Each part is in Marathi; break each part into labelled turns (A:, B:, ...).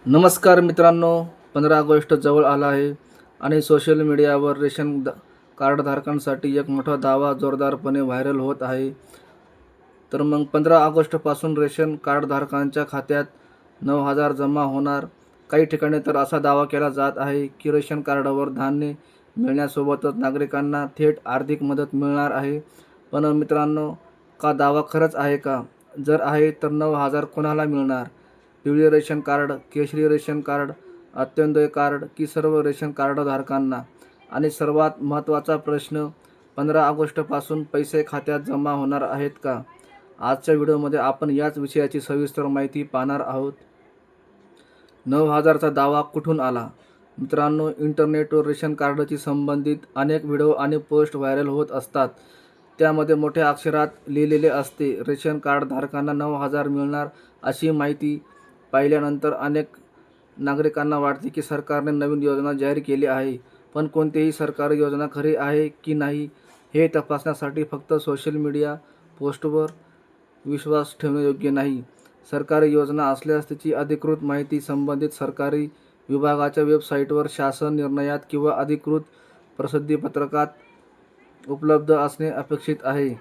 A: नमस्कार मित्रांनो, 15 ऑगस्ट जवळ आला आहे आणि सोशल मीडियावर कार्डधारकांसाठी एक मोठा दावा जोरदारपणे व्हायरल होत आहे. तर मग 15 ऑगस्टपासून रेशन कार्डधारकांच्या खात्यात 9,000 जमा होणार. काही ठिकाणी तर असा दावा केला जात आहे की रेशन कार्डावर धान्य मिळण्यासोबतच नागरिकांना थेट आर्थिक मदत मिळणार आहे. पण मित्रांनो, का दावा खरंच आहे का? जर आहे तर 9,000 कोणाला मिळणार? पिवळे रेशन कार्ड, केशरी रेशन कार्ड, अंत्योदय कार्ड की सर्व रेशन कार्डधारकांना? आणि सर्वात महत्त्वाचा प्रश्न, 15 ऑगस्टपासून पैसे खात्यात जमा होणार आहेत का? आजच्या व्हिडिओमध्ये आपण याच विषयाची सविस्तर माहिती पाहणार आहोत. 9,000चा दावा कुठून आला? मित्रांनो, इंटरनेटवर रेशन कार्डशी संबंधित अनेक व्हिडिओ आणि पोस्ट व्हायरल होत असतात. त्यामध्ये मोठ्या अक्षरात लिहिलेले असते, रेशन कार्डधारकांना 9,000 मिळणार. अशी माहिती पाहिल्यानंतर अनेक नागरिकांना वाटते की सरकारने नवीन योजना जाहीर केली आहे. पण कोणतीही सरकारी योजना खरी आहे की नाही हे तपासण्यासाठी फक्त सोशल मीडिया पोस्टवर विश्वास ठेवणे योग्य नाही. सरकारी योजना असल्यास त्याची अधिकृत माहिती संबंधित सरकारी विभागाच्या वेबसाईटवर, शासन निर्णयात किंवा अधिकृत प्रसिद्धीपत्रकात उपलब्ध असणे अपेक्षित आहे.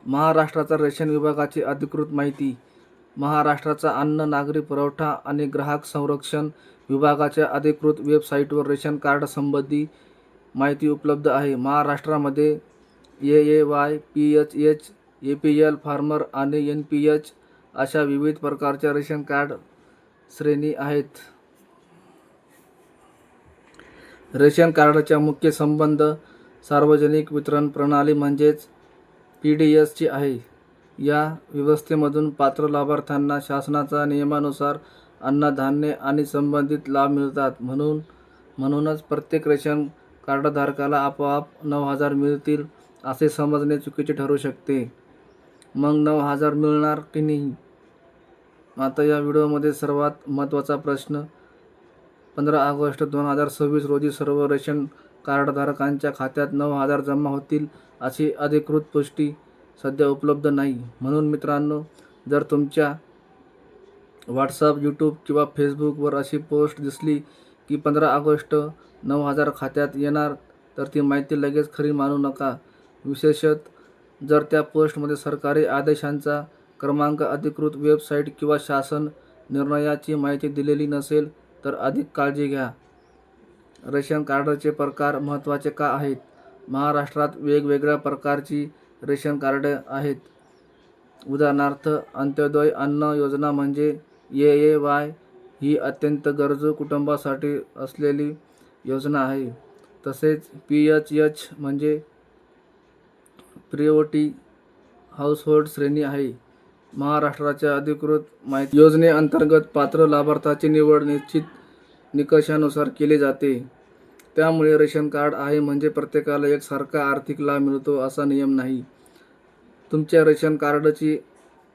A: महाराष्ट्राचा रेशन विभागाची अधिकृत माहिती. महाराष्ट्राचा अन्न, नागरी पुरवठा आणि ग्राहक संरक्षण विभागाच्या अधिकृत वेबसाईटवर रेशन कार्ड संबंधी माहिती उपलब्ध आहे. महाराष्ट्रामध्ये AAY, PHH, APL, फार्मर आणि NPH अशा विविध प्रकारच्या रेशन कार्ड श्रेणी आहेत. रेशन कार्डचा मुख्य संबंध सार्वजनिक वितरण प्रणाली म्हणजेच PDSची आहे. या व्यवस्थेमधून पात्र लाभार्थ्यांना शासनाच्या नियमानुसार अन्नधान्य आणि संबंधित लाभ मिळतात. म्हणूनच प्रत्येक रेशन कार्डधारकाला आपोआप 9,000 मिळतील असे समजणे चुकीचे ठरू शकते. मग 9,000 मिळणार की नाही? आता या व्हिडिओमध्ये सर्वात महत्त्वाचा प्रश्न, 15 ऑगस्ट 2026 रोजी सर्व रेशन कार्डधारकांच्या खात्यात 9,000 जमा होतील अशी अधिकृत पुष्टी सध्या उपलब्ध नाही. म्हणून मित्रांनो, जर तुमच्या व्हॉट्सअप, यूट्यूब किंवा फेसबुकवर अशी पोस्ट दिसली की 15 ऑगस्ट 9,000 खात्यात येणार, तर ती माहिती लगेच खरी मानू नका. विशेषतः जर त्या पोस्टमध्ये सरकारी आदेशांचा क्रमांक, अधिकृत वेबसाईट किंवा शासन निर्णयाची माहिती दिलेली नसेल तर अधिक काळजी घ्या. रेशन कार्डचे प्रकार महत्त्वाचे का आहेत? महाराष्ट्रात वेगवेगळ्या प्रकारची रेशन कार्डे आहेत. उदाहरणार्थ, अंत्योदय अन्न योजना म्हणजे AAY ही अत्यंत गरजू कुटुंबासाठी असलेली योजना आहे. तसेच PHH म्हणजे प्रायोरिटी हाऊसहोल्ड श्रेणी आहे. महाराष्ट्राच्या अधिकृत माहिती योजनेअंतर्गत पात्र लाभार्थ्याची निवड निश्चित निकषानुसार केली जाते. त्यामुळे रेशन कार्ड आहे म्हणजे प्रत्येकाला एकसारखा आर्थिक लाभ मिळतो असा नियम नाही. तुमच्या रेशन कार्डची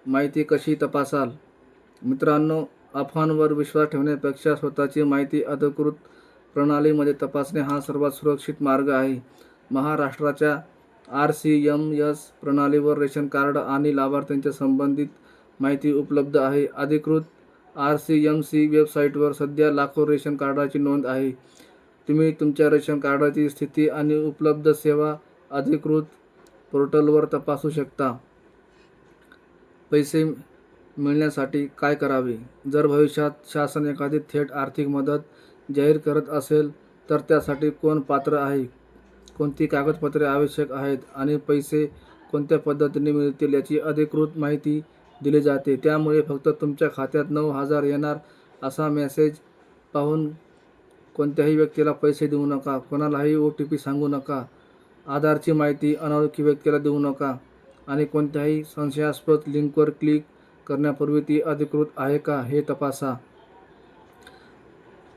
A: माहिती कशी तपासाल? मित्रांनो, अफवांवर विश्वास ठेवण्यापेक्षा स्वतःची माहिती अधिकृत प्रणालीमध्ये तपासणे हा सर्वात सुरक्षित मार्ग आहे. महाराष्ट्राच्या RCMS प्रणालीवर रेशन कार्ड आणि लाभार्थ्यांच्या संबंधित माहिती उपलब्ध आहे. अधिकृत RCMC वेबसाईटवर सध्या लाखो रेशन कार्डाची नोंद आहे. तुम्ही तुमच्या रेशन कार्डाची स्थिती आणि उपलब्ध सेवा अधिकृत पोर्टलवर तपासू शकता. पैसे मिळण्यासाठी काय करावे? जर भविष्यात शासन एखादी थेट आर्थिक मदत जाहीर करत असेल तर त्यासाठी कोण पात्र आहे, कोणती कागदपत्रे आवश्यक आहेत आणि पैसे कोणत्या पद्धतीने मिळतील याची अधिकृत माहिती दिली जाते. त्यामुळे फक्त तुमच्या खात्यात 9,000 येणार असा मेसेज पाहून कोणत्याही व्यक्तीला पैसे देऊ नका. कोणालाही OTP सांगू नका. आधारची माहिती अनोळखी व्यक्तीला देऊ नका आणि कोणत्याही संशयास्पद लिंकवर क्लिक करण्यापूर्वी ती अधिकृत आहे का हे तपासा.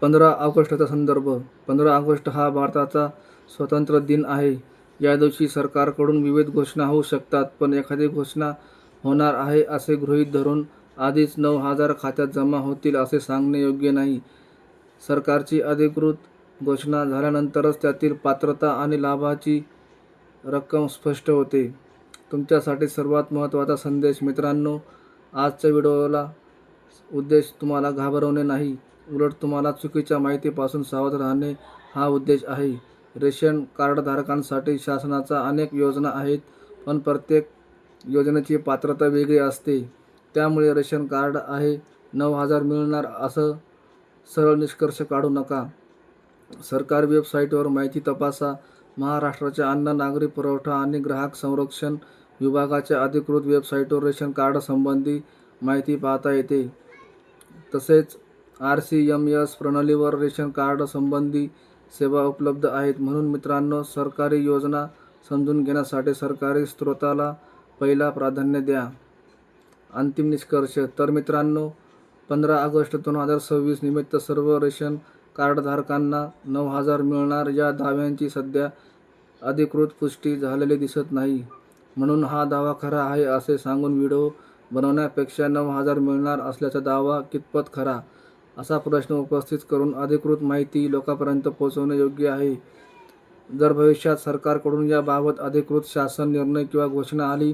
A: 15 ऑगस्टचा संदर्भ. 15 ऑगस्ट हा भारताचा स्वातंत्र्य दिन आहे. या दिवशी सरकारकडून विविध घोषणा होऊ शकतात. पण एखादी घोषणा होणार आहे असे गृहीत धरून आधीच 9,000 खात्यात जमा होतील असे सांगणे योग्य नाही. सरकारची अधिकृत घोषणा झाल्यानंतरच त्यातील पात्रता आणि लाभाची रक्कम स्पष्ट होते. तुमच्यासाठी सर्वात महत्त्वाचा संदेश. मित्रांनो, आजच्या व्हिडिओला उद्देश तुम्हाला घाबरवणे नाही, उलट तुम्हाला चुकीच्या माहितीपासून सावध राहणे हा उद्देश आहे. रेशन कार्डधारकांसाठी शासनाच्या अनेक योजना आहेत, पण प्रत्येक योजनेची पात्रता वेगळी असते. त्यामुळे रेशन कार्ड आहे 9,000 मिळणार असं सरळ निष्कर्ष काढू नका. सरकारी वेबसाईटवर माहिती तपासा. महाराष्ट्राच्या अन्न, नागरी पुरवठा आणि ग्राहक संरक्षण विभागाच्या अधिकृत वेबसाईटवर रेशन कार्डसंबंधी माहिती पाहता येते. तसेच RCMS प्रणालीवर रेशन कार्डसंबंधी सेवा उपलब्ध आहेत. म्हणून मित्रांनो, सरकारी योजना समजून घेण्यासाठी सरकारी स्रोताला पहिला प्राधान्य द्या. अंतिम निष्कर्ष. तर मित्रांनो, 15 ऑगस्ट 2026 निमित्त सर्व रेशन कार्डधारकांना 9,000 मिळणार या दाव्यांची सध्या अधिकृत पुष्टी झालेली दिसत नाही. म्हणून हा दावा खरा आहे असे सांगून व्हिडिओ बनवण्यापेक्षा 9,000 मिळणार असल्याचा दावा कितपत खरा, असा प्रश्न उपस्थित करून अधिकृत माहिती लोकांपर्यंत पोहोचवणे योग्य आहे. जर भविष्यात सरकारकडून याबाबत अधिकृत शासन निर्णय किंवा घोषणा आली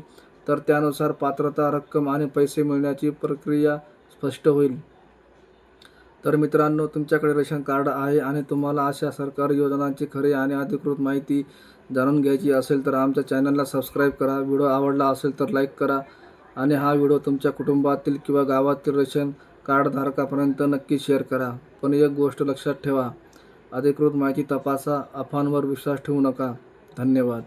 A: तर त्यानुसार पात्रता, रक्कम आणि पैसे मिळण्याची प्रक्रिया स्पष्ट होईल. तर मित्रांनो, तुमच्याकडे रेशन कार्ड आहे आणि तुम्हाला अशा सरकारी योजनांची खरी आणि अधिकृत माहिती जाणून घ्यायची असेल तर आमच्या चॅनलला सबस्क्राईब करा. व्हिडिओ आवडला असेल तर लाईक करा आणि हा व्हिडिओ तुमच्या कुटुंबातील किंवा गावातील रेशन कार्डधारकापर्यंत नक्की शेअर करा. पण एक गोष्ट लक्षात ठेवा, अधिकृत माहिती तपासा, अफवांवर विश्वास ठेवू नका. धन्यवाद.